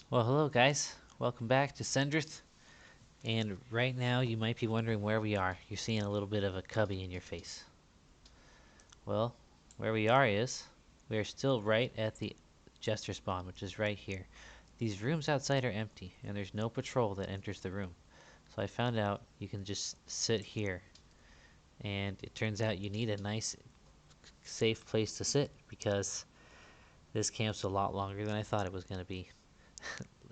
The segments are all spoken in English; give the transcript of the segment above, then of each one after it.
Well, hello guys. Welcome back to Sendrith. And right now you might be wondering where we are. You're seeing a little bit of a cubby in your face. Well, where we are is we are still right at the Jester spawn, which is right here. These rooms outside are empty, and there's no patrol that enters the room. So I found out you can just sit here, and it turns out you need a nice, safe place to sit because this camp's a lot longer than I thought it was going to be.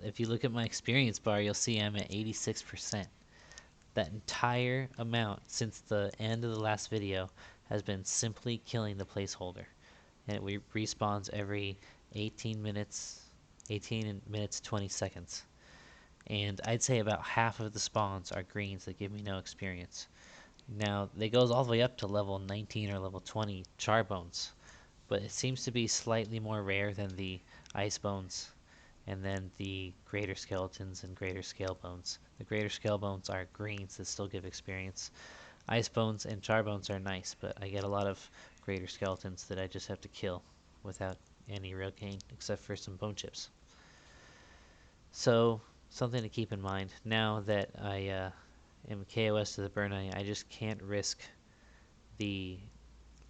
If you look at my experience bar, you'll see I'm at 86%. That entire amount since the end of the last video has been simply killing the placeholder. And it respawns every 18 minutes, 18 minutes 20 seconds. And I'd say about half of the spawns are greens that give me no experience. Now, they goes all the way up to level 19 or level 20 char bones, but it seems to be slightly more rare than the ice bones and then the greater skeletons and greater scale bones. The greater scale bones are greens that still give experience. Ice bones and char bones are nice, but I get a lot of greater skeletons that I just have to kill without any real gain, except for some bone chips. So, something to keep in mind. Now that I am KOS to the Burynai, I just can't risk the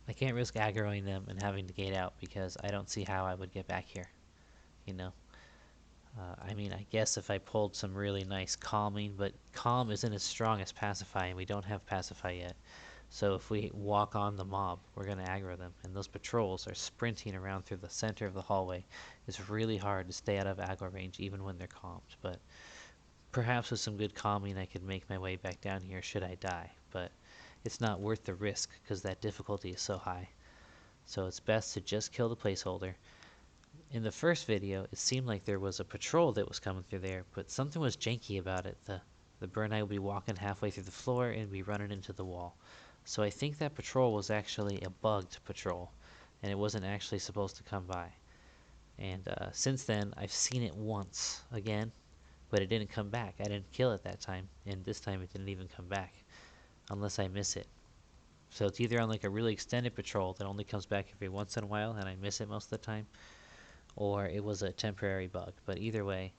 I can't risk aggroing them and having to gate out because I don't see how I would get back here. You know, I mean, I guess if I pulled some really nice calming, but calm isn't as strong as pacify, and we don't have pacify yet. So if we walk on the mob, we're going to aggro them, and those patrols are sprinting around through the center of the hallway. It's really hard to stay out of aggro range even when they're calmed, but perhaps with some good calming I could make my way back down here should I die, but it's not worth the risk because that difficulty is so high. So it's best to just kill the placeholder. In the first video, it seemed like there was a patrol that was coming through there, but something was janky about it. The Burynai would be walking halfway through the floor and be running into the wall. So I think that patrol was actually a bugged patrol, and it wasn't actually supposed to come by. And since then, I've seen it once again, but it didn't come back. I didn't kill it that time, and this time it didn't even come back, unless I miss it. So it's either on like a really extended patrol that only comes back every once in a while, and I miss it most of the time, or it was a temporary bug. But either way,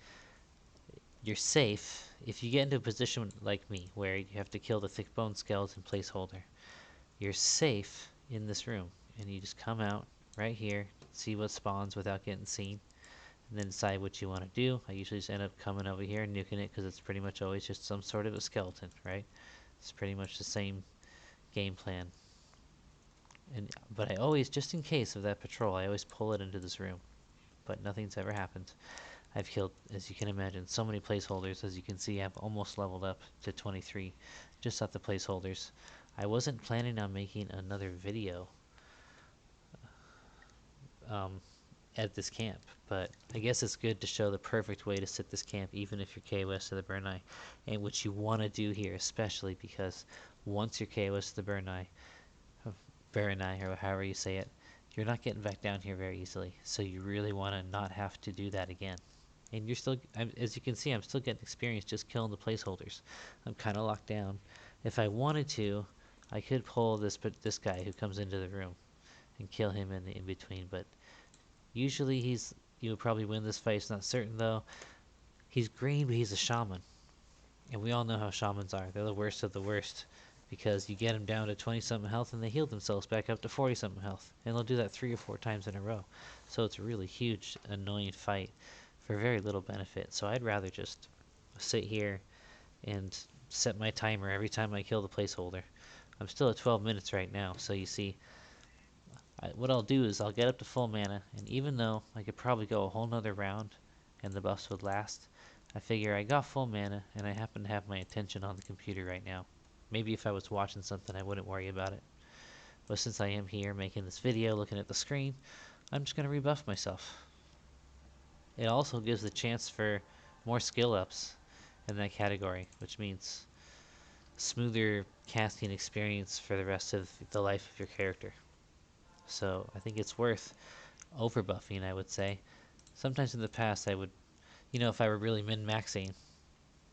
you're safe if you get into a position like me where you have to kill the thick bone skeleton placeholder. You're safe in this room, and you just come out right here, see what spawns without getting seen, and then decide what you want to do. I usually just end up coming over here and nuking it because it's pretty much always just some sort of a skeleton, right? It's pretty much the same game plan. But I always, just in case of that patrol, I always pull it into this room. But nothing's ever happened. I've killed, as you can imagine, so many placeholders. As you can see, I've almost leveled up to 23 just off the placeholders. I wasn't planning on making another video um, at this camp, but I guess it's good to show the perfect way to sit this camp, even if you're KOS to the Burynai, and what you want to do here, especially because once you're KOS to the Burynai, or however you say it, you're not getting back down here very easily. So you really want to not have to do that again. And you're still, as you can see, I'm still getting experience just killing the placeholders. I'm kind of locked down. If I wanted to, I could pull this guy who comes into the room and kill him in the in between. But usually you would probably win this fight. It's not certain though. He's green, but he's a shaman, and we all know how shamans are. They're the worst of the worst because you get them down to 20 something health and they heal themselves back up to 40 something health, and they'll do that 3 or 4 times in a row. So it's a really huge, annoying fight for very little benefit. So I'd rather just sit here and set my timer every time I kill the placeholder. I'm still at 12 minutes right now, so you see, what I'll do is I'll get up to full mana, and even though I could probably go a whole nother round and the buffs would last, I figure I got full mana and I happen to have my attention on the computer right now. Maybe if I was watching something I wouldn't worry about it. But since I am here making this video looking at the screen, I'm just going to rebuff myself. It also gives the chance for more skill ups in that category, which means smoother casting experience for the rest of the life of your character. So I think it's worth overbuffing, I would say. Sometimes in the past I would, if I were really min-maxing,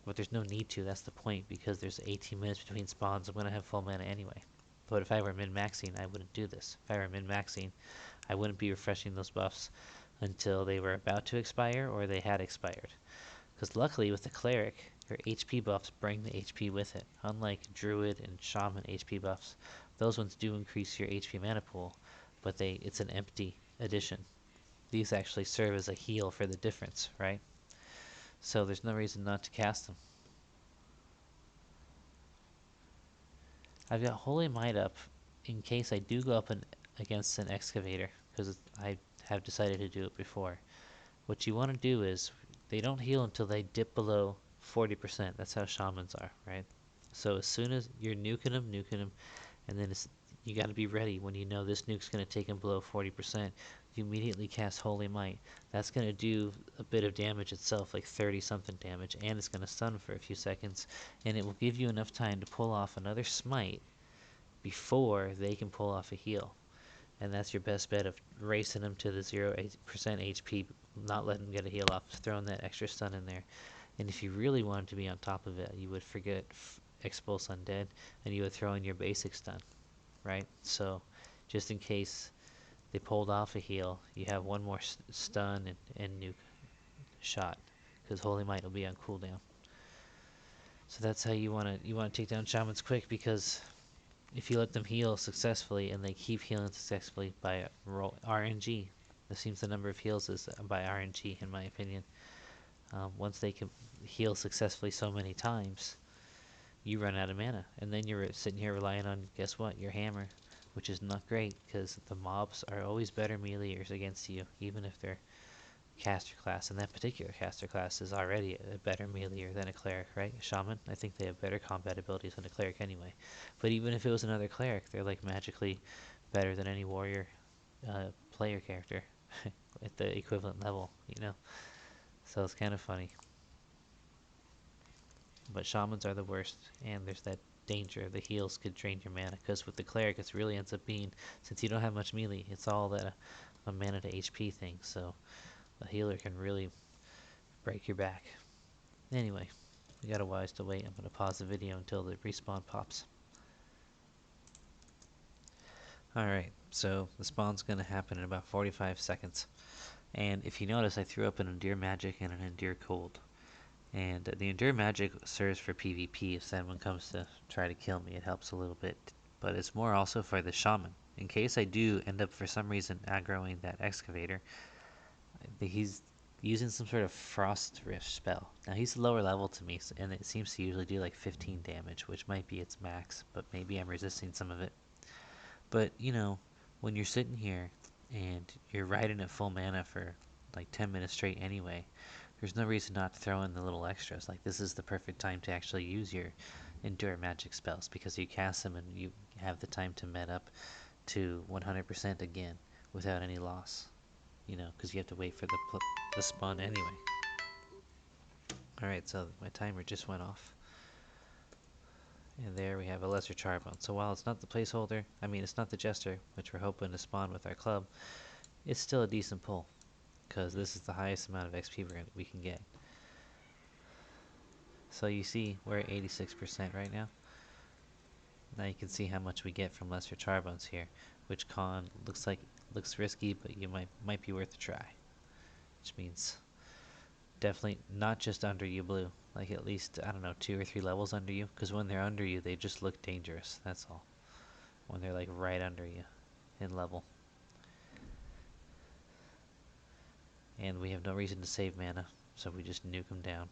but there's no need to, that's the point, because there's 18 minutes between spawns, I'm going to have full mana anyway. But if I were min-maxing, I wouldn't do this. If I were min-maxing, I wouldn't be refreshing those buffs. until they were about to expire or they had expired. Because luckily with the cleric, your HP buffs bring the HP with it. Unlike druid and shaman HP buffs, those ones do increase your HP mana pool, but it's an empty addition. These actually serve as a heal for the difference, right? So there's no reason not to cast them. I've got Holy Might up in case I do go up against an excavator, because I have decided to do it before. What you want to do is, they don't heal until they dip below 40%. That's how shamans are, right? So as soon as you're nuking them, and then you got to be ready when you know this nuke's going to take them below 40%. You immediately cast Holy Might. That's going to do a bit of damage itself, like 30 something damage, and it's going to stun for a few seconds, and it will give you enough time to pull off another smite before they can pull off a heal. And that's your best bet of racing them to the 0% HP, not letting them get a heal off, throwing that extra stun in there. And if you really wanted to be on top of it, you would forget Expulse Undead, and you would throw in your basic stun, right? So, just in case they pulled off a heal, you have one more stun and nuke shot, because Holy Might will be on cooldown. So that's how you want to take down shamans quick, because if you let them heal successfully and they keep healing successfully by RNG, this seems the number of heals is by RNG in my opinion. Once they can heal successfully so many times, you run out of mana, and then you're sitting here relying on, guess what, your hammer, which is not great because the mobs are always better meleeers against you, even if they're caster class, and that particular caster class is already a better meleeer than a cleric, right? Shaman, I think they have better combat abilities than a cleric anyway. But even if it was another cleric, they're like magically better than any warrior player character at the equivalent level, you know? So it's kind of funny. But shamans are the worst, and there's that danger the heals could drain your mana, because with the cleric it really ends up being, since you don't have much melee, it's all that a mana to HP thing, so a healer can really break your back. Anyway, we got a while to wait. I'm going to pause the video until the respawn pops. Alright, so the spawn's going to happen in about 45 seconds. And if you notice, I threw up an Endure Magic and an Endure Cold. And the Endure Magic serves for PvP if someone comes to try to kill me. It helps a little bit. But it's more also for the Shaman. In case I do end up for some reason aggroing that Excavator, he's using some sort of Frost Rift spell. Now he's lower level to me, and it seems to usually do like 15 damage, which might be its max, but maybe I'm resisting some of it. But, you know, when you're sitting here and you're riding at full mana for like 10 minutes straight anyway, there's no reason not to throw in the little extras. Like, this is the perfect time to actually use your Endure Magic spells, because you cast them and you have the time to met up to 100% again without any loss. You know, because you have to wait for the spawn anyway. Alright, so my timer just went off. And there we have a Lesser Charbone. So while it's not the placeholder, it's not the Jester, which we're hoping to spawn with our club, it's still a decent pull, because this is the highest amount of XP we can get. So you see, we're at 86% right now. Now you can see how much we get from Lesser Charbones here, which looks risky, but you might be worth a try. Which means definitely not just under you blue, like at least, I don't know, 2 or 3 levels under you, because when they're under you they just look dangerous, that's all. When they're like right under you in level. And we have no reason to save mana, so we just nuke them down.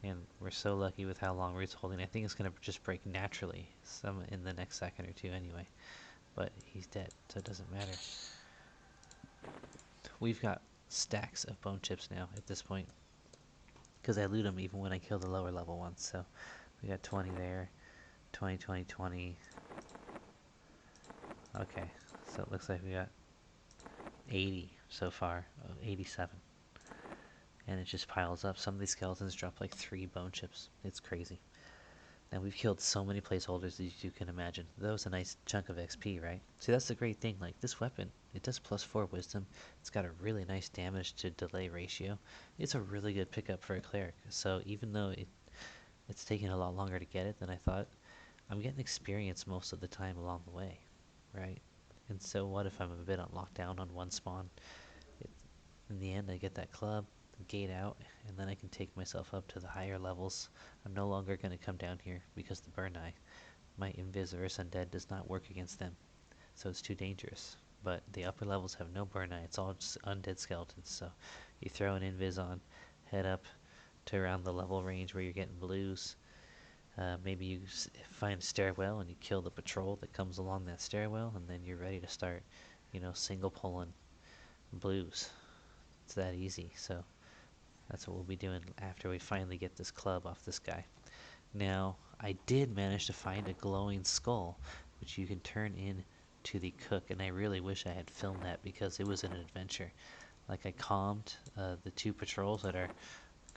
And we're so lucky with how long Root's holding. I think it's going to just break naturally some in the next second or two anyway. But he's dead, so it doesn't matter. We've got stacks of bone chips now at this point, because I loot them even when I kill the lower level ones. So we got 20 there, 20, 20, 20. Okay, so it looks like we got 80 so far, 87. And it just piles up. Some of these skeletons drop like 3 bone chips. It's crazy. And we've killed so many placeholders as you can imagine. That was a nice chunk of XP, right? See, that's the great thing. Like, this weapon, it does +4 wisdom. It's got a really nice damage to delay ratio. It's a really good pickup for a cleric. So even though it's taking a lot longer to get it than I thought, I'm getting experience most of the time along the way, right? And so what if I'm a bit on lockdown on one spawn? It, in the end, I get that club, gate out, and then I can take myself up to the higher levels. I'm no longer going to come down here because the Burynai, my invis or undead, does not work against them, so it's too dangerous. But the upper levels have no Burynai, it's all just undead skeletons, so you throw an invis on, head up to around the level range where you're getting blues. Maybe you find a stairwell and you kill the patrol that comes along that stairwell, and then you're ready to start, single pulling blues. It's that easy. So that's what we'll be doing after we finally get this club off this guy. Now, I did manage to find a glowing skull, which you can turn into the cook, and I really wish I had filmed that because it was an adventure. Like, I calmed the two patrols that are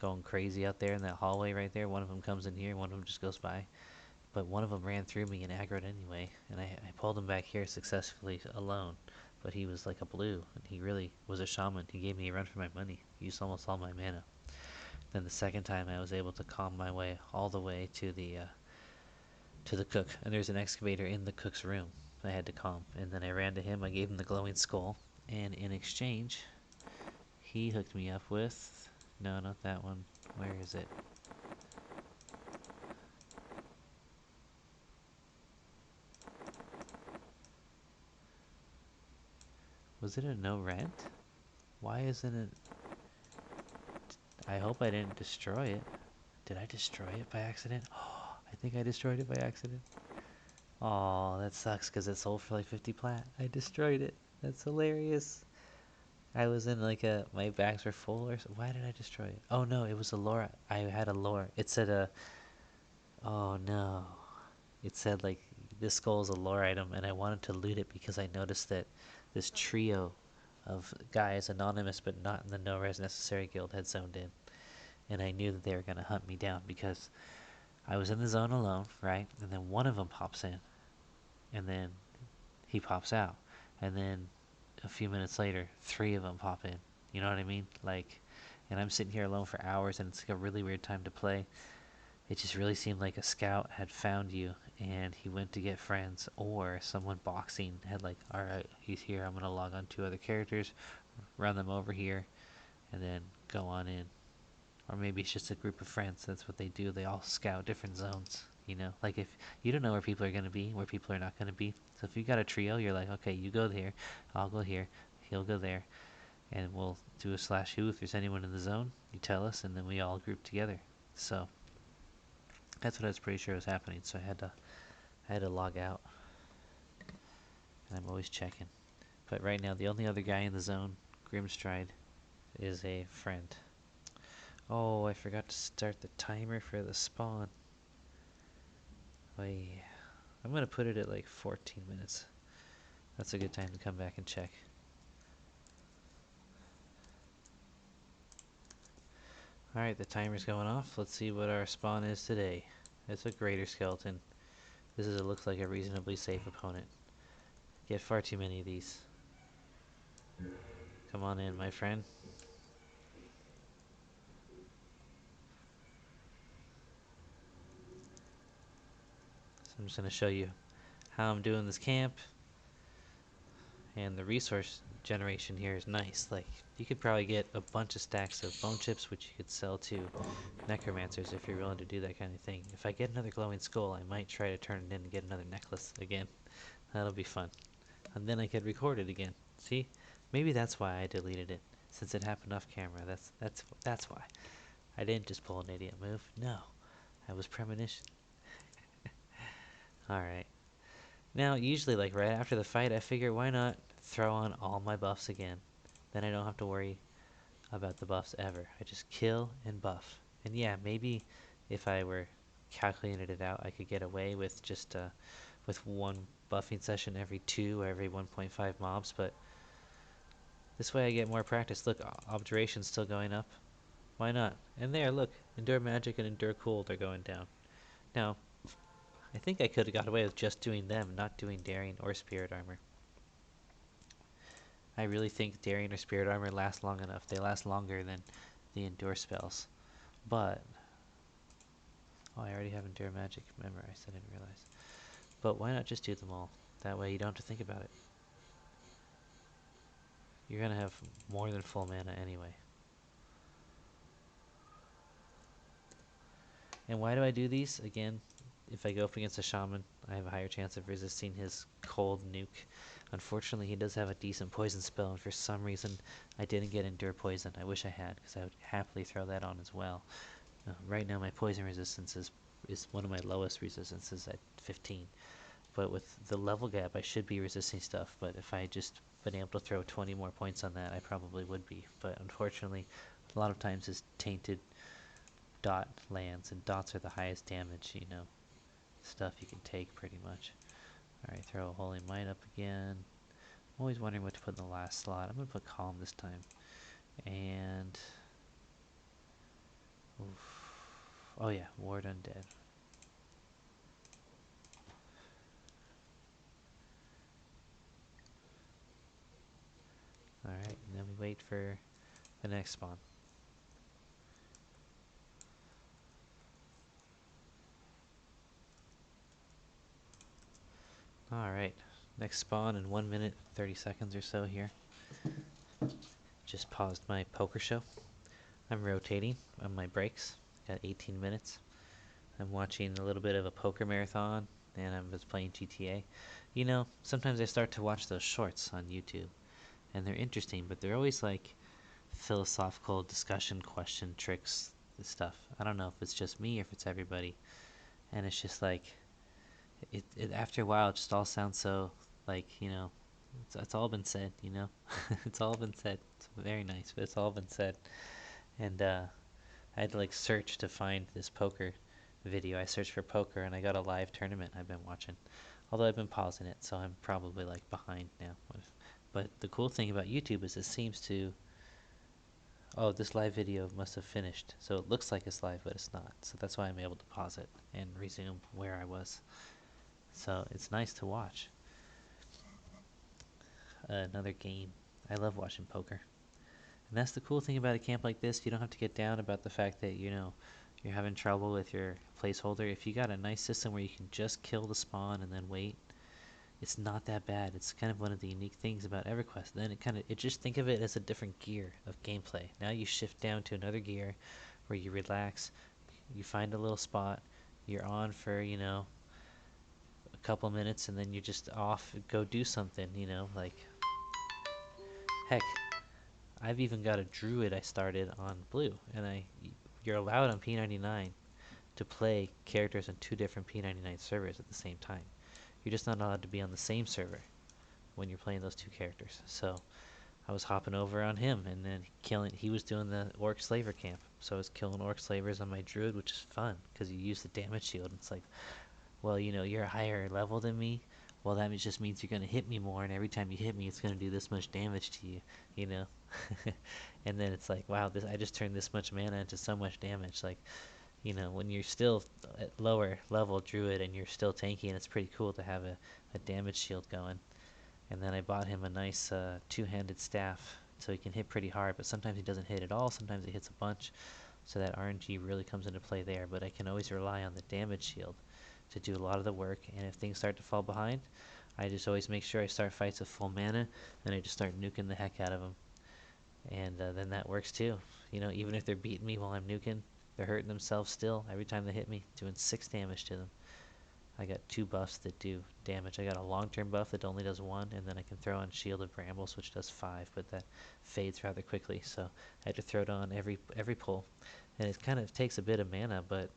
going crazy out there in that hallway right there. One of them comes in here, one of them just goes by. But one of them ran through me and aggroed anyway, and I pulled him back here successfully alone. But he was like a blue, and he really was a shaman. He gave me a run for my money. He used almost all my mana. Then the second time, I was able to calm my way all the way to the cook, and there's an excavator in the cook's room. I had to calm, and then I ran to him. I gave him the glowing skull, and in exchange, he hooked me up with. No, not that one. Where is it? Was it a no rent? Why isn't it? I hope I didn't destroy it. Did I destroy it by accident? Oh, I think I destroyed it by accident. Oh, that sucks because it sold for like 50 plat. I destroyed it. That's hilarious. I was in like my bags were full or so. Why did I destroy it? Oh no, it was a lore. I had a lore. It said oh no. It said like this skull is a lore item, and I wanted to loot it because I noticed that this trio of guys, anonymous but not in the No Res Necessary guild, had zoned in. And I knew that they were going to hunt me down because I was in the zone alone, right? And then one of them pops in, and then he pops out, and then a few minutes later, three of them pop in. You know what I mean? Like, and I'm sitting here alone for hours, and it's like a really weird time to play. It just really seemed like a scout had found you, and he went to get friends, or someone boxing had like, all right, he's here. I'm gonna log on two other characters, run them over here, and then go on in. Or maybe it's just a group of friends. That's what they do. They all scout different zones. Like if you don't know where people are going to be, where people are not going to be. So if you got a trio, you're like, okay, you go there, I'll go here, he'll go there, and we'll do a slash who. If there's anyone in the zone, you tell us, and then we all group together. So that's what I was pretty sure was happening. So I had to log out, and I'm always checking. But right now, the only other guy in the zone, Grimstride, is a friend. Oh, I forgot to start the timer for the spawn. Oh yeah. I'm gonna put it at like 14 minutes. That's a good time to come back and check. Alright, the timer's going off. Let's see what our spawn is today. It's a greater skeleton. It looks like a reasonably safe opponent. Get far too many of these. Come on in, my friend. So I'm just gonna show you how I'm doing this camp. And the resource generation here is nice. Like, you could probably get a bunch of stacks of bone chips, which you could sell to necromancers if you're willing to do that kind of thing. If I get another glowing skull, I might try to turn it in and get another necklace again. That'll be fun. And then I could record it again. See? Maybe that's why I deleted it, since it happened off camera. That's why. I didn't just pull an idiot move. No. I was premonition. Alright. Now, usually, like, right after the fight, I figure, why not throw on all my buffs again? Then I don't have to worry about the buffs ever. I just kill and buff. And yeah, maybe if I were calculating it out, I could get away with just with one buffing session every 2 or every 1.5 mobs, but this way I get more practice. Look, obduration's still going up. Why not? And there, look, endure magic and endure cold are going down. Now, I think I could have got away with just doing them, not doing daring or spirit armor. I really think daring or spirit armor lasts long enough. They last longer than the endure spells. But oh, I already have endure magic memorized. I didn't realize. But why not just do them all? That way you don't have to think about it. You're gonna have more than full mana anyway. And why do I do these? Again, if I go up against a shaman, I have a higher chance of resisting his cold nuke. Unfortunately, he does have a decent poison spell, and for some reason, I didn't get Endure Poison. I wish I had, because I would happily throw that on as well. Right now, my poison resistance is one of my lowest resistances at 15. But with the level gap, I should be resisting stuff. But if I had just been able to throw 20 more points on that, I probably would be. But unfortunately, a lot of times his tainted dot lands, and dots are the highest damage, stuff you can take pretty much. Alright, throw a Holy Might up again. I'm always wondering what to put in the last slot. I'm going to put Calm this time. And... oof. Oh yeah, Ward Undead. Alright, and then we wait for the next spawn. Alright, next spawn in 1 minute, 30 seconds or so here. Just paused my poker show. I'm rotating on my breaks. Got 18 minutes. I'm watching a little bit of a poker marathon, and I was playing GTA. Sometimes I start to watch those shorts on YouTube, and they're interesting, but they're always like philosophical discussion, question, tricks, stuff. I don't know if it's just me or if it's everybody. And it's just like, it after a while, it just all sounds so like, it's all been said, it's all been said. It's very nice, but it's all been said. And I had to like search to find this poker video. I searched for poker and I got a live tournament I've been watching. Although I've been pausing it, so I'm probably like behind now. But the cool thing about YouTube is it seems to... oh, this live video must have finished. So it looks like it's live, but it's not. So that's why I'm able to pause it and resume where I was. So it's nice to watch. Another game. I love watching poker. And that's the cool thing about a camp like this. You don't have to get down about the fact that, you're having trouble with your placeholder. If you got a nice system where you can just kill the spawn and then wait, it's not that bad. It's kind of one of the unique things about EverQuest. Then just think of it as a different gear of gameplay. Now you shift down to another gear where you relax, you find a little spot, you're on for, a couple minutes, and then you're just off, go do something, like, heck, I've even got a druid I started on blue, and you're allowed on P99 to play characters on 2 different P99 servers at the same time. You're just not allowed to be on the same server when you're playing those 2 characters. So I was hopping over on him, and then he was doing the Orc Slaver camp. So I was killing Orc Slavers on my druid, which is fun, because you use the damage shield. It's like, well, you're a higher level than me. Well, that just means you're going to hit me more, and every time you hit me, it's going to do this much damage to you, you know? And then it's like, wow, I just turned this much mana into so much damage. Like, when you're still at lower level druid and you're still tanky, and it's pretty cool to have a damage shield going. And then I bought him a nice 2-handed staff, so he can hit pretty hard, but sometimes he doesn't hit at all, sometimes he hits a bunch, so that RNG really comes into play there. But I can always rely on the damage shield to do a lot of the work, and if things start to fall behind, I just always make sure I start fights with full mana, and I just start nuking the heck out of them. And then that works too. Even if they're beating me while I'm nuking, they're hurting themselves still every time they hit me, doing 6 damage to them. I got 2 buffs that do damage. I got a long-term buff that only does 1, and then I can throw on Shield of Brambles, which does 5, but that fades rather quickly, so I had to throw it on every pull. And it kind of takes a bit of mana, but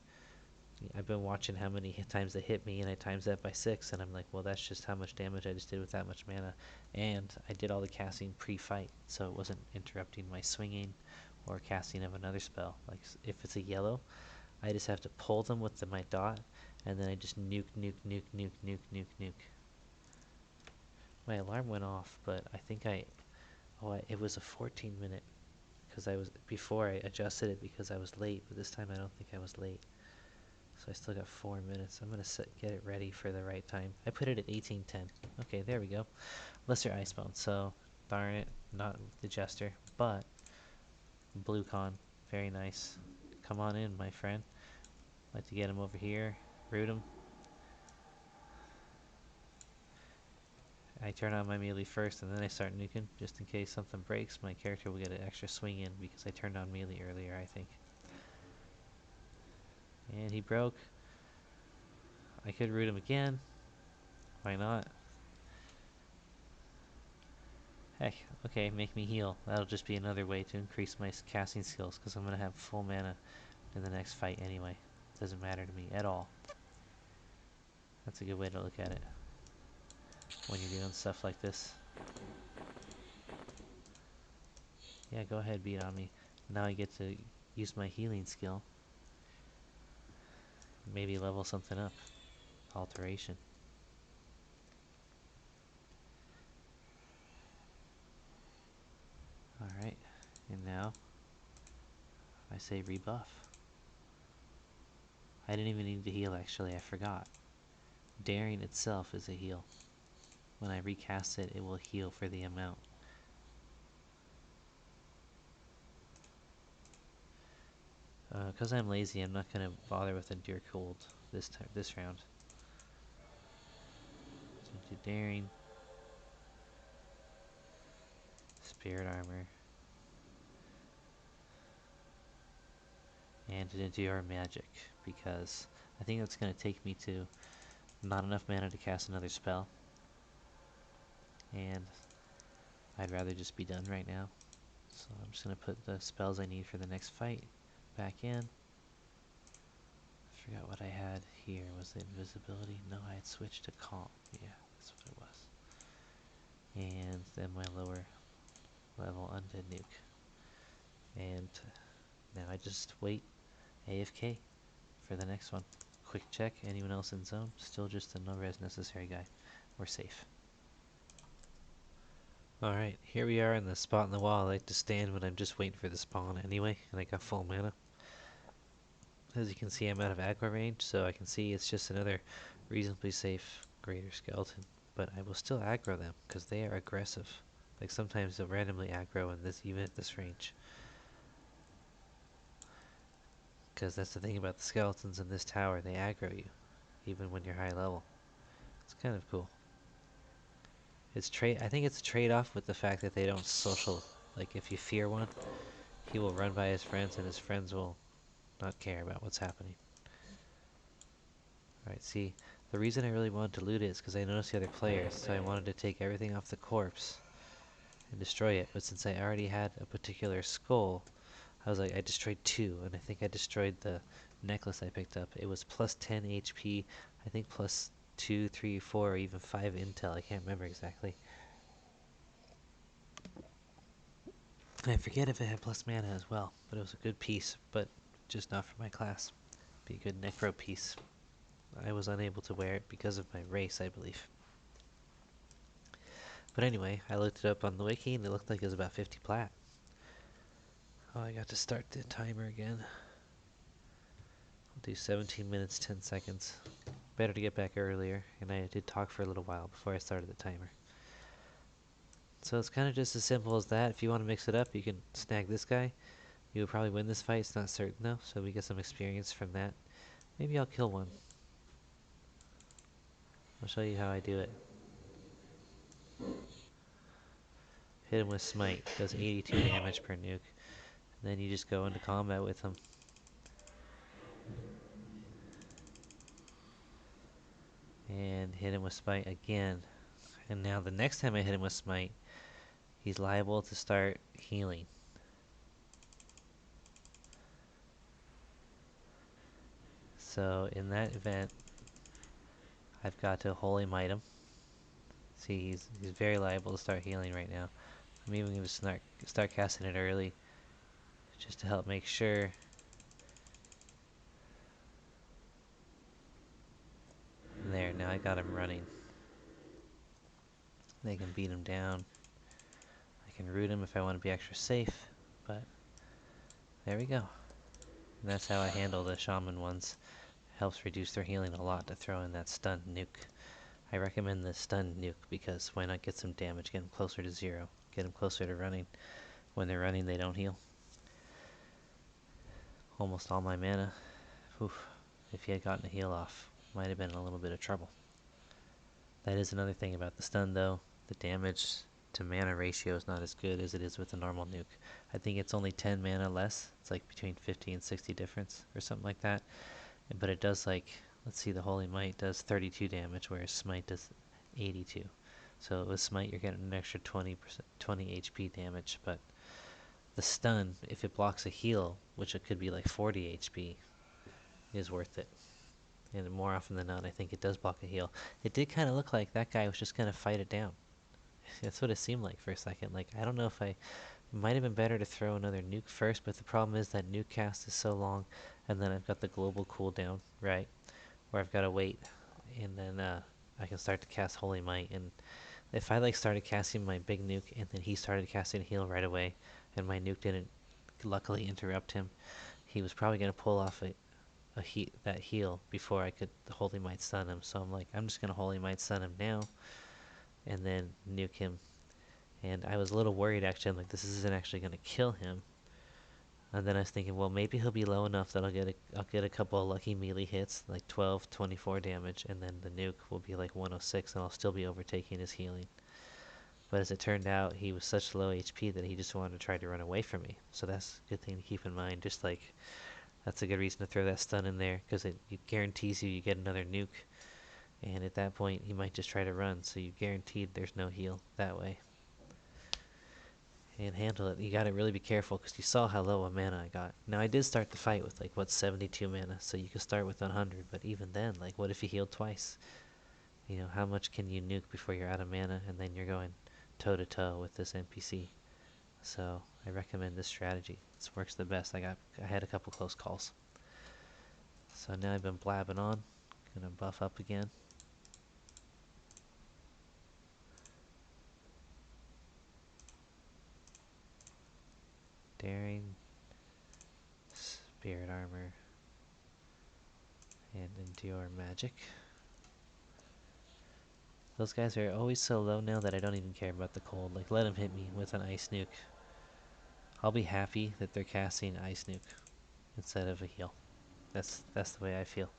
I've been watching how many times they hit me, and I times that by 6, and I'm like, well, that's just how much damage I just did with that much mana. And I did all the casting pre-fight, so it wasn't interrupting my swinging or casting of another spell. Like, if it's a yellow, I just have to pull them with my dot, and then I just nuke, nuke, nuke, nuke, nuke, nuke, nuke. My alarm went off, but I think it was a 14-minute, because before I adjusted it because I was late, but this time I don't think I was late. So I still got 4 minutes. I'm going to get it ready for the right time. I put it at 18:10. Okay, there we go. Lesser Icebone, so darn it, not the Jester, but Blue Con, very nice. Come on in, my friend. Like to get him over here, root him. I turn on my melee first and then I start nuking, just in case something breaks. My character will get an extra swing in because I turned on melee earlier, I think. And he broke. I could root him again. Why not? Heck, okay, make me heal. That'll just be another way to increase my casting skills, because I'm going to have full mana in the next fight anyway. Doesn't matter to me at all. That's a good way to look at it when you're doing stuff like this. Yeah, go ahead, beat on me. Now I get to use my healing skill. Maybe level something up. Alteration. Alright, and now I say rebuff. I didn't even need to heal actually, I forgot. Daring itself is a heal. When I recast it, it will heal for the amount. Because I'm lazy, I'm not going to bother with Endure Cold this round. So do Daring. Spirit Armor. And to Endure Magic, because I think that's going to take me to not enough mana to cast another spell. And I'd rather just be done right now. So I'm just going to put the spells I need for the next fight back in. I forgot what I had here. Was it invisibility? No, I had switched to calm. Yeah, that's what it was. And then my lower level undead nuke. And now I just wait AFK for the next one. Quick check, anyone else in zone? Still just a no res necessary guy. We're safe. Alright, here we are in the spot in the wall I like to stand when I'm just waiting for the spawn anyway, and I got full mana. As you can see, I'm out of aggro range, so I can see it's just another reasonably safe greater skeleton. But I will still aggro them, because they are aggressive. Like sometimes they'll randomly aggro in this, even at this range. Because that's the thing about the skeletons in this tower, they aggro you, even when you're high level. It's kind of cool. I think it's a trade-off with the fact that they don't social. Like if you fear one, he will run by his friends and his friends will not care about what's happening. Alright, see, the reason I really wanted to loot it is because I noticed the other players, so I wanted to take everything off the corpse and destroy it. But since I already had a particular skull, I was like, I destroyed two, and I think I destroyed the necklace I picked up. It was plus 10 HP, I think plus 2, 3, 4, or even 5 intel, I can't remember exactly. I forget if it had plus mana as well, but it was a good piece, but just not for my class. Be a good necro piece. I was unable to wear it because of my race, I believe. But anyway, I looked it up on the wiki and it looked like it was about 50 plat. Oh, I got to start the timer again. I'll do 17 minutes, 10 seconds. Better to get back earlier, and I did talk for a little while before I started the timer. So it's kind of just as simple as that. If you want to mix it up, you can snag this guy. You'll probably win this fight, it's not certain though, so we get some experience from that. Maybe I'll kill one. I'll show you how I do it. Hit him with Smite, does 82 damage per nuke. And then you just go into combat with him. And hit him with Smite again. And now the next time I hit him with Smite, he's liable to start healing. So in that event, I've got to Holy Might him. See, he's very liable to start healing right now. I'm even going to start casting it early, just to help make sure. There, now I got him running. They can beat him down. I can root him if I want to be extra safe, but there we go. And that's how I handle the shaman ones. Helps reduce their healing a lot to throw in that stun nuke. I recommend the stun nuke because why not get some damage, get them closer to 0, get them closer to running. When they're running, they don't heal. Almost all my mana. Oof. If he had gotten a heal off, might have been in a little bit of trouble. That is another thing about the stun though. the damage to mana ratio is not as good as it is with a normal nuke. I think it's only 10 mana less. It's like between 50 and 60 difference or something like that. But it does like, let's see, the Holy Might does 32 damage, whereas Smite does 82. So with Smite you're getting an extra 20%, 20 HP damage, but the stun, if it blocks a heal, which it could be like 40 HP, is worth it. And more often than not, I think it does block a heal. It did kind of look like that guy was just going to fight it down. That's what it seemed like for a second. Like, I don't know if it might have been better to throw another nuke first, but the problem is that nuke cast is so long, and then I've got the global cooldown, right? Where I've got to wait, and then I can start to cast Holy Might. And if I like started casting my big nuke, and then he started casting heal right away, and my nuke didn't luckily interrupt him, he was probably going to pull off that heal before I could Holy Might stun him. So I'm like, I'm just gonna Holy Might stun him now, and then nuke him. And I was a little worried actually. I'm like, this isn't actually gonna kill him. And then I was thinking, well, maybe he'll be low enough that I'll get a couple of lucky melee hits, like 12, 24 damage, and then the nuke will be like 106, and I'll still be overtaking his healing. But as it turned out, he was such low HP that he just wanted to try to run away from me. So that's a good thing to keep in mind. Just like, that's a good reason to throw that stun in there, because it guarantees you get another nuke. And at that point, he might just try to run, so you guaranteed there's no heal that way. And handle it. You gotta really be careful, because you saw how low a mana I got. Now, I did start the fight with, like, 72 mana, so you can start with 100, but even then, like, what if you healed twice? You know, how much can you nuke before you're out of mana, and then you're going toe-to-toe with this NPC? So, I recommend this strategy. This works the best. I had a couple close calls. So now I've been blabbing on. Gonna buff up again. Daring, Spirit Armor, and Endure Magic. Those guys are always so low now that I don't even care about the cold. Like, let them hit me with an Ice Nuke. I'll be happy that they're casting Ice Nuke instead of a heal. That's the way I feel.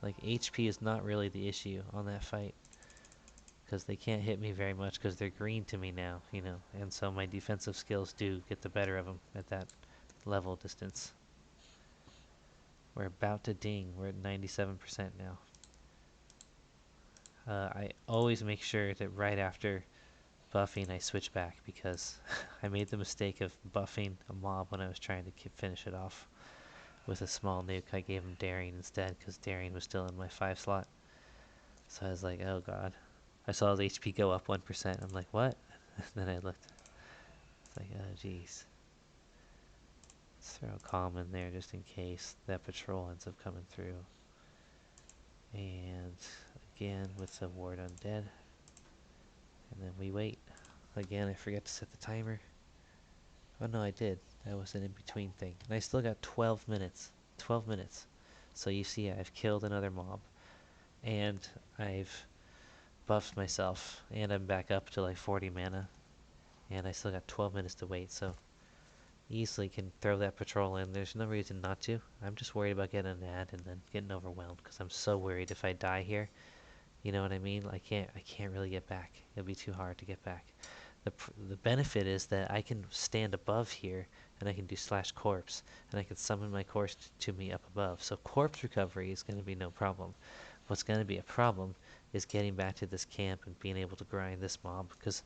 Like, HP is not really the issue on that fight, because they can't hit me very much because they're green to me now, you know, and so my defensive skills do get the better of them at that level distance. We're about to ding. We're at 97% now. I always make sure that right after buffing I switch back, because I made the mistake of buffing a mob when I was trying to finish it off with a small nuke. I gave him daring instead because daring was still in my 5 slot. So I was like, oh god. I saw his HP go up 1%. I'm like, what? And then I looked. It's like, oh jeez. Let's throw a calm in there just in case that patrol ends up coming through. And again with the ward undead. And then we wait. Again, I forget to set the timer. Oh no, I did. That was an in-between thing. And I still got 12 minutes. 12 minutes. So you see I've killed another mob. And I've buffed myself. And I'm back up to like 40 mana. And I still got 12 minutes to wait. So easily can throw that patrol in. There's no reason not to. I'm just worried about getting an ad and then getting overwhelmed. Because I'm so worried if I die here. You know what I mean? I can't really get back. It'll be too hard to get back. The benefit is that I can stand above here and I can do slash corpse and I can summon my corpse to me up above. So corpse recovery is going to be no problem. What's going to be a problem is getting back to this camp and being able to grind this mob, because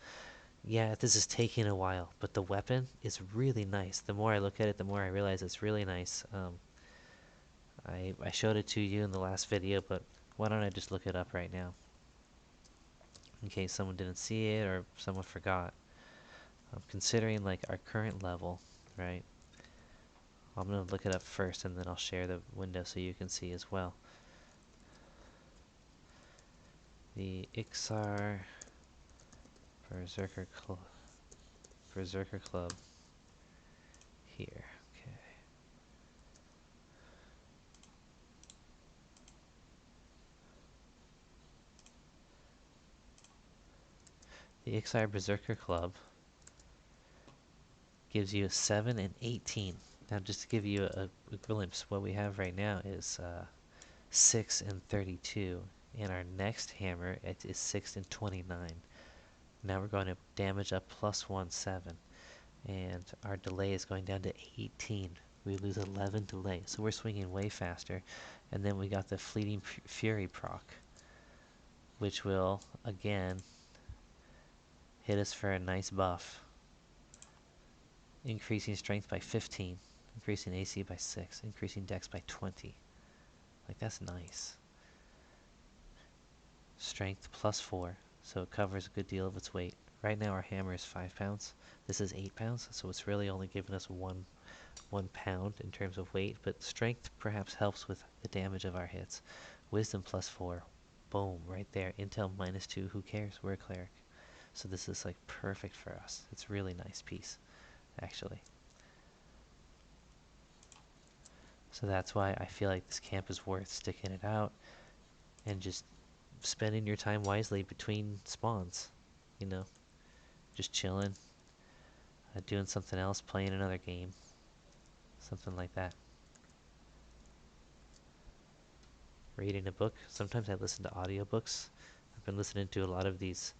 yeah, this is taking a while, but the weapon is really nice. The more I look at it, the more I realize it's really nice. I showed it to you in the last video, but why don't I just look it up right now in case someone didn't see it or someone forgot. Considering like our current level, right? I'm going to look it up first and then I'll share the window so you can see as well. The Iksar Berserker Club here. Okay. The Iksar Berserker Club gives you a 7 and 18. Now just to give you a glimpse, what we have right now is 6 and 32. And our next hammer it is 6 and 29. Now we're going to damage up plus 1, 7. And our delay is going down to 18. We lose 11 delay, so we're swinging way faster. And then we got the Fleeting Fury proc, which will, again, hit us for a nice buff. Increasing strength by 15, increasing AC by 6, increasing dex by 20. Like, that's nice. Strength plus 4, so it covers a good deal of its weight. Right now our hammer is 5 pounds. This is 8 pounds, so it's really only giving us 1 pound in terms of weight, but strength perhaps helps with the damage of our hits. Wisdom plus 4, boom, right there. Intel minus 2, who cares? We're a cleric. So this is like perfect for us. It's a really nice piece, actually. So that's why I feel like this camp is worth sticking it out and just spending your time wisely between spawns, you know, just chilling, doing something else, playing another game, something like that. Reading a book. Sometimes I listen to audiobooks. I've been listening to a lot of these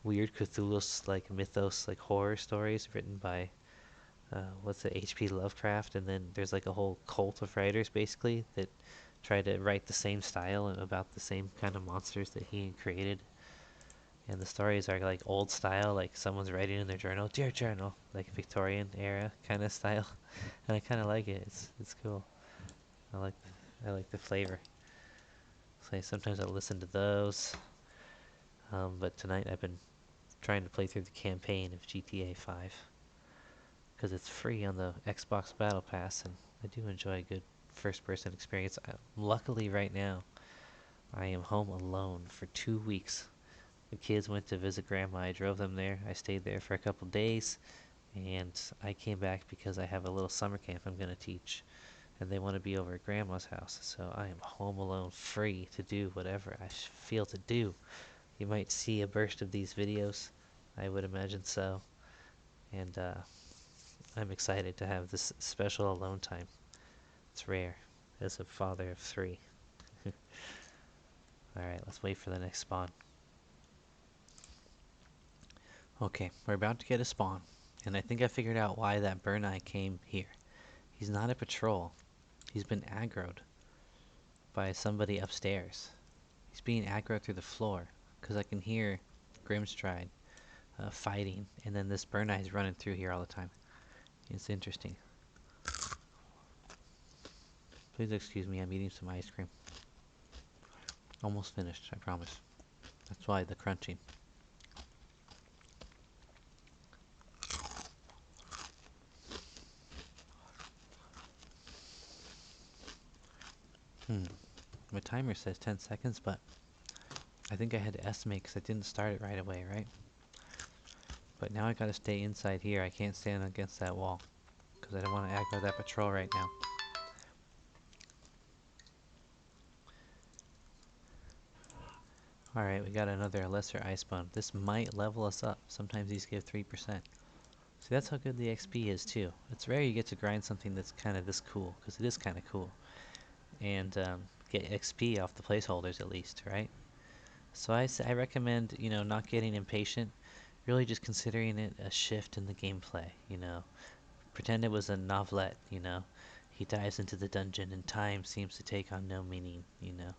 weird Cthulhu's like mythos, like horror stories written by what's it, H.P. Lovecraft, and then there's like a whole cult of writers basically that try to write the same style and about the same kind of monsters that he created. And the stories are like old style, like someone's writing in their journal, dear journal, like Victorian era kind of style. And I kind of like it. It's cool. I like the flavor. So sometimes I'll listen to those. But tonight I've been trying to play through the campaign of GTA 5 because it's free on the Xbox Battle Pass, and I do enjoy a good first-person experience. Luckily, right now, I am home alone for 2 weeks. The kids went to visit Grandma. I drove them there. I stayed there for a couple days, and I came back because I have a little summer camp I'm going to teach, and they want to be over at Grandma's house. So I am home alone, free to do whatever I feel to do. You might see a burst of these videos. I would imagine so. And I'm excited to have this special alone time. It's rare as a father of 3. Alright, let's wait for the next spawn. Okay, we're about to get a spawn. And I think I figured out why that Burynai came here. He's not a patrol. He's been aggroed by somebody upstairs. He's being aggroed through the floor. Because I can hear Grimstride fighting. And then this Burynai is running through here all the time. It's interesting. Please excuse me, I'm eating some ice cream. Almost finished, I promise. That's why the crunching. My timer says 10 seconds, but I think I had to estimate because I didn't start it right away, right? But now I gotta stay inside here. I can't stand against that wall because I don't want to aggro that patrol right now. Alright, we got another lesser ice bone. This might level us up. Sometimes these give 3%. See, that's how good the XP is too. It's rare you get to grind something that's kind of this cool, because it is kind of cool. And get XP off the placeholders at least, right? So I recommend, you know, not getting impatient. Really just considering it a shift in the gameplay, you know. Pretend it was a novelette, you know. He dives into the dungeon and time seems to take on no meaning, you know.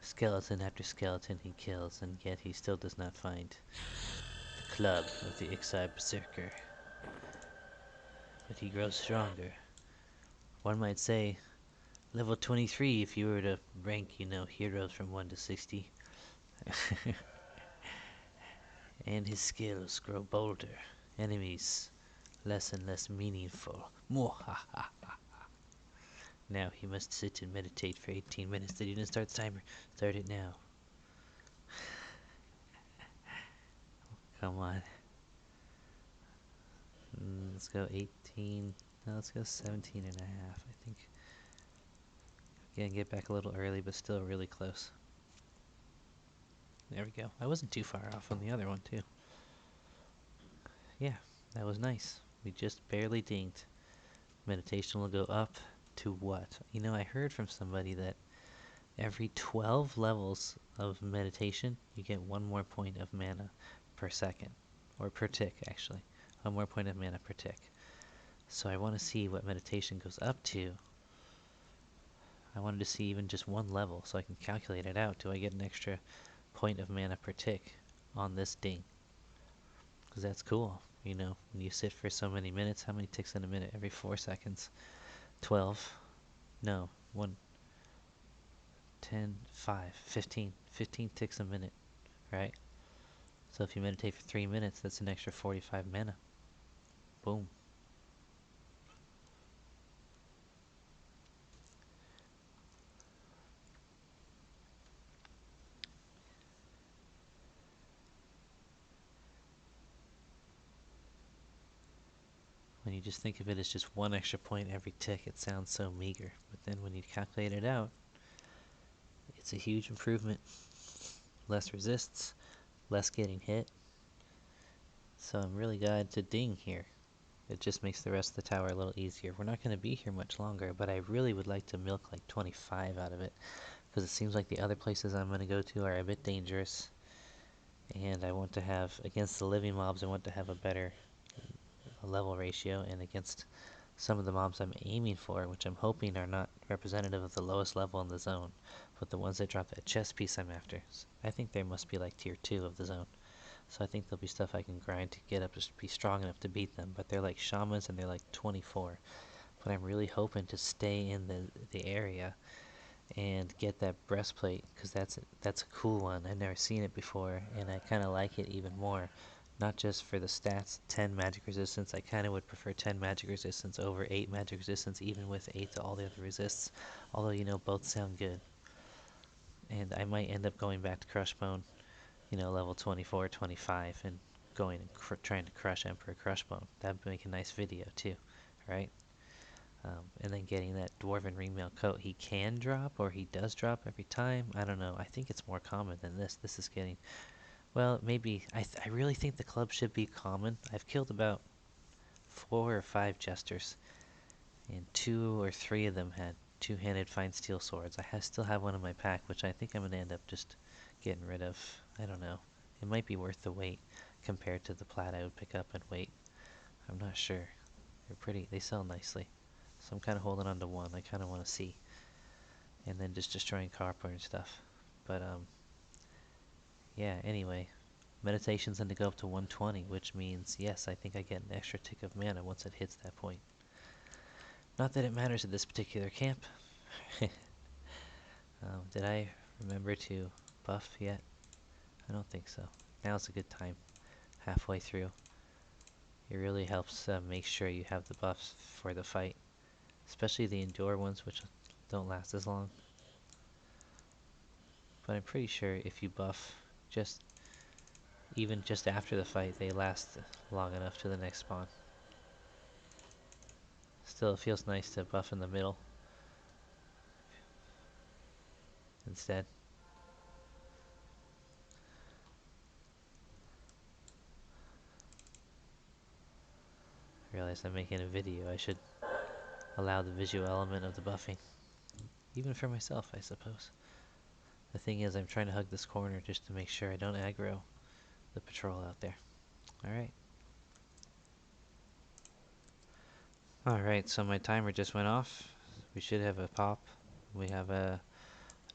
Skeleton after skeleton he kills, and yet he still does not find the club of the Iksar Berserker. But he grows stronger. One might say level 23 if you were to rank, you know, heroes from 1 to 60. And his skills grow bolder. Enemies less and less meaningful. Now he must sit and meditate for 18 minutes. Did you didn't start the timer? Start it now. Come on. Let's go 18. No, let's go 17 and a half, I think. Again, get back a little early, but still really close. There we go. I wasn't too far off on the other one, too. Yeah, that was nice. We just barely dinged. Meditation will go up to what? You know, I heard from somebody that every 12 levels of meditation, you get 1 more point of mana per second. Or per tick, actually. 1 more point of mana per tick. So I want to see what meditation goes up to. I wanted to see even just 1 level so I can calculate it out. Do I get an extra point of mana per tick on this ding? Because that's cool. You know, when you sit for so many minutes, how many ticks in a minute? Every 4 seconds. 12. No, 1, 10, 5, 15. 15 ticks a minute, right? So if you meditate for 3 minutes, that's an extra 45 mana. Boom. When you just think of it as just 1 extra point every tick, it sounds so meager. But then when you calculate it out, it's a huge improvement. Less resists, less getting hit. So I'm really glad to ding here. It just makes the rest of the tower a little easier. We're not going to be here much longer, but I really would like to milk like 25 out of it, because it seems like the other places I'm going to go to are a bit dangerous, and I want to have, against the living mobs, I want to have a better level ratio, and against some of the mobs I'm aiming for, which I'm hoping are not representative of the lowest level in the zone, but the ones that drop that chest piece I'm after. I think they must be like tier 2 of the zone. So I think there'll be stuff I can grind to get up to be strong enough to beat them. But they're like shamans and they're like 24. But I'm really hoping to stay in the area and get that breastplate, because that's a cool one. I've never seen it before, and I kind of like it even more. Not just for the stats, 10 magic resistance. I kind of would prefer 10 magic resistance over 8 magic resistance, even with 8 to all the other resists. Although, you know, both sound good. And I might end up going back to Crushbone, you know, level 24, 25, and going and trying to crush Emperor Crushbone. That'd make a nice video too, right? And then getting that Dwarven Ringmail coat. He can drop, or he does drop every time. I don't know. I think it's more common than this. This is getting, well, maybe, I really think the club should be common. I've killed about 4 or 5 jesters, and 2 or 3 of them had two-handed fine steel swords. Still have one in my pack, which I think I'm going to end up just getting rid of. I don't know. It might be worth the wait compared to the plat I would pick up and wait. I'm not sure. They're pretty. They sell nicely. So I'm kind of holding on to one. I kind of want to see. And then just destroying copper and stuff. But, yeah, anyway. Meditation's going to go up to 120, which means, yes, I think I get an extra tick of mana once it hits that point. Not that it matters at this particular camp. Did I remember to buff yet? I don't think so. Now's a good time. Halfway through. It really helps make sure you have the buffs for the fight. Especially the endure ones, which don't last as long. But I'm pretty sure if you buff even just after the fight, they last long enough to the next spawn. Still, it feels nice to buff in the middle instead. I realize I'm making a video. I should allow the visual element of the buffing. Even for myself, I suppose. The thing is, I'm trying to hug this corner just to make sure I don't aggro the patrol out there. Alright. Alright, so my timer just went off. We should have a pop. We have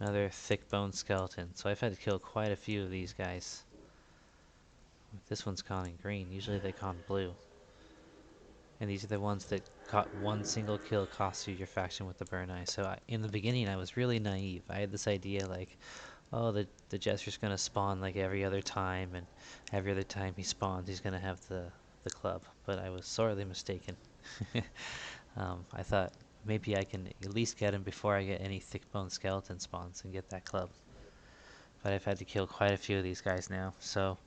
another thick bone skeleton. So I've had to kill quite a few of these guys. This one's conning green. Usually they con blue. And these are the ones that caught one single kill costs you your faction with the Burynai. So in the beginning, I was really naive. I had this idea like, oh, the Jester's going to spawn like every other time, and every other time he spawns, he's going to have the club. But I was sorely mistaken. I thought maybe I can at least get him before I get any thick bone skeleton spawns and get that club. But I've had to kill quite a few of these guys now. So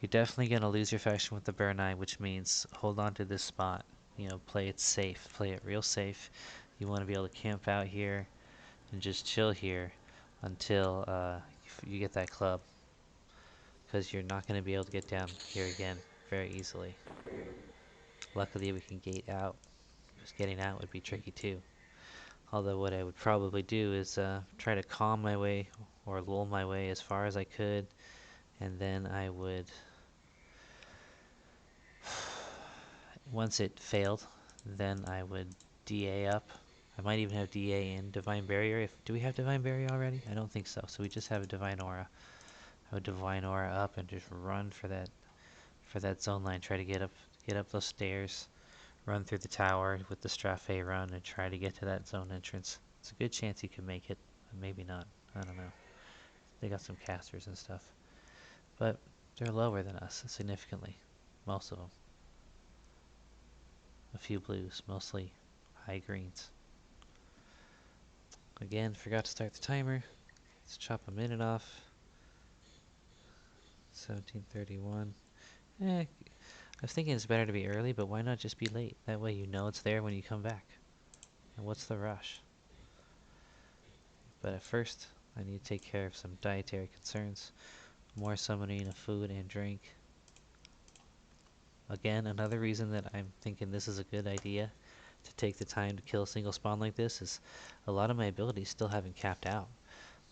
you're definitely going to lose your faction with the Burynai, which means hold on to this spot. You know, play it safe. Play it real safe. You want to be able to camp out here and just chill here until you get that club. Because you're not going to be able to get down here again very easily. Luckily we can gate out. Just getting out would be tricky too. Although what I would probably do is try to calm my way or lull my way as far as I could, and then I would, once it failed, then I would DA up. I might even have DA in Divine Barrier. Do we have Divine Barrier already? I don't think so. So we just have a Divine Aura. I would Divine Aura up and just run for that zone line. Try to get up those stairs, run through the tower with the Strat run, and try to get to that zone entrance. It's a good chance he could make it, but maybe not. I don't know. They got some casters and stuff, but they're lower than us significantly. Most of them. A few blues, mostly high greens. Again, forgot to start the timer. Let's chop a minute off. 17:31. I was thinking it's better to be early, but why not just be late? That way you know it's there when you come back. And what's the rush? But at first, I need to take care of some dietary concerns. More summoning of food and drink. Again, another reason that I'm thinking this is a good idea to take the time to kill a single spawn like this is a lot of my abilities still haven't capped out.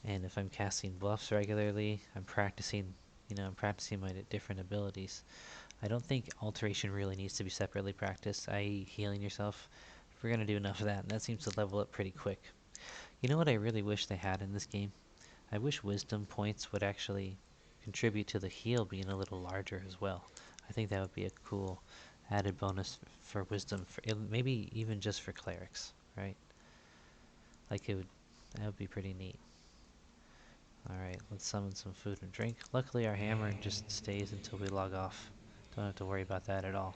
And if I'm casting buffs regularly, I'm practicing my different abilities. I don't think alteration really needs to be separately practiced, i.e. healing yourself. We're going to do enough of that, and that seems to level up pretty quick. You know what I really wish they had in this game? I wish wisdom points would actually contribute to the heal being a little larger as well. I think that would be a cool added bonus for wisdom, maybe even just for clerics, right? That would be pretty neat. Alright, let's summon some food and drink. Luckily our hammer just stays until we log off. Don't have to worry about that at all.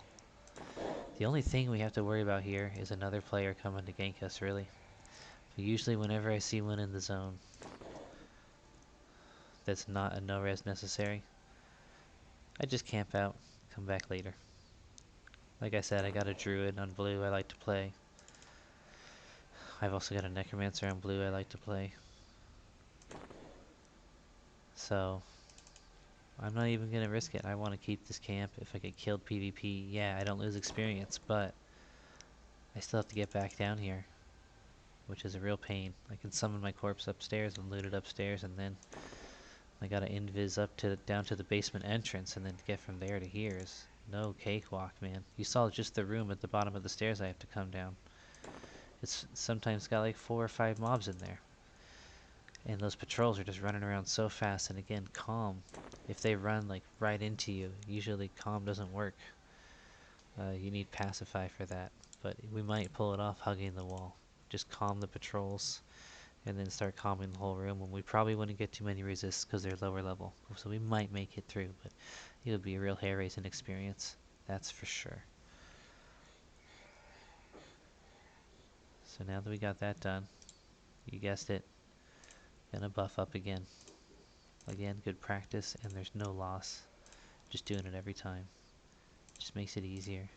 The only thing we have to worry about here is another player coming to gank us, really. But usually whenever I see one in the zone that's not a no-res necessary, I just camp out, come back later. Like I said, I got a druid on blue I like to play. I've also got a necromancer on blue I like to play. So I'm not even going to risk it. I want to keep this camp. If I get killed PvP, yeah, I don't lose experience, but I still have to get back down here, which is a real pain. I can summon my corpse upstairs and loot it upstairs, and then I gotta invis down to the basement entrance, and then to get from there to here is no cakewalk, man. You saw just the room at the bottom of the stairs I have to come down. It's sometimes got like 4 or 5 mobs in there. And those patrols are just running around so fast, and again, calm. If they run like right into you, usually calm doesn't work. You need pacify for that, but we might pull it off hugging the wall. Just calm the patrols, and then start calming the whole room, and we probably wouldn't get too many resists because they're lower level. So we might make it through, but it would be a real hair-raising experience. That's for sure. So now that we got that done, you guessed it, gonna buff up again. Again, good practice, and there's no loss. Just doing it every time. Just makes it easier.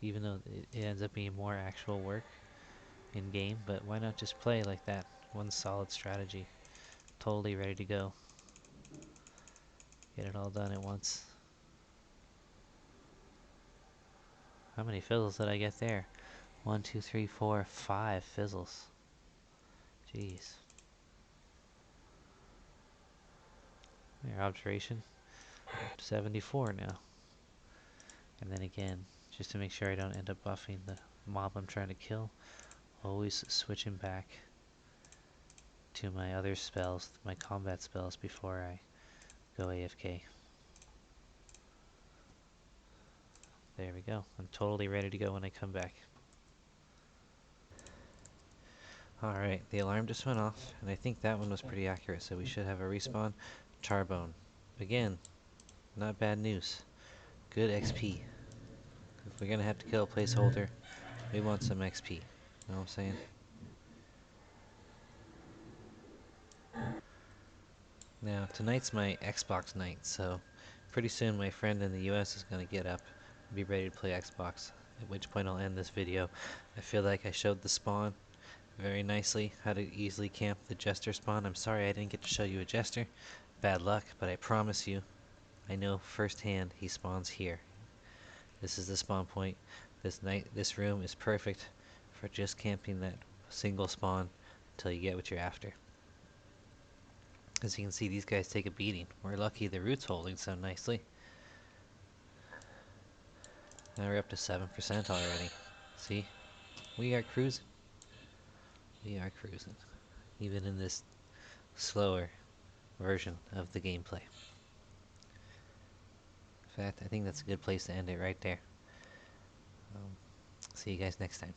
Even though it ends up being more actual work in game, but why not just play like that? One solid strategy. Totally ready to go. Get it all done at once. How many fizzles did I get there? 1, 2, 3, 4, 5 fizzles. Jeez. Your observation. 74 now. And then again, just to make sure I don't end up buffing the mob I'm trying to kill, always switching back to my other spells, my combat spells, before I go AFK. There we go. I'm totally ready to go when I come back. Alright, the alarm just went off, and I think that one was pretty accurate, so we should have a respawn. Charbone. Again, not bad news. Good XP. If we're gonna have to kill a placeholder, we want some XP. You know what I'm saying? Now, tonight's my Xbox night, so pretty soon my friend in the US is gonna get up and be ready to play Xbox, at which point I'll end this video. I feel like I showed the spawn very nicely, how to easily camp the Jester spawn. I'm sorry I didn't get to show you a Jester. Bad luck, but I promise you, I know firsthand he spawns here. This is the spawn point. This room is perfect for just camping that single spawn until you get what you're after. As you can see, these guys take a beating. We're lucky the root's holding so nicely. Now we're up to 7% already. See? We are cruising. We are cruising. Even in this slower version of the gameplay. In fact, I think that's a good place to end it right there. See you guys next time.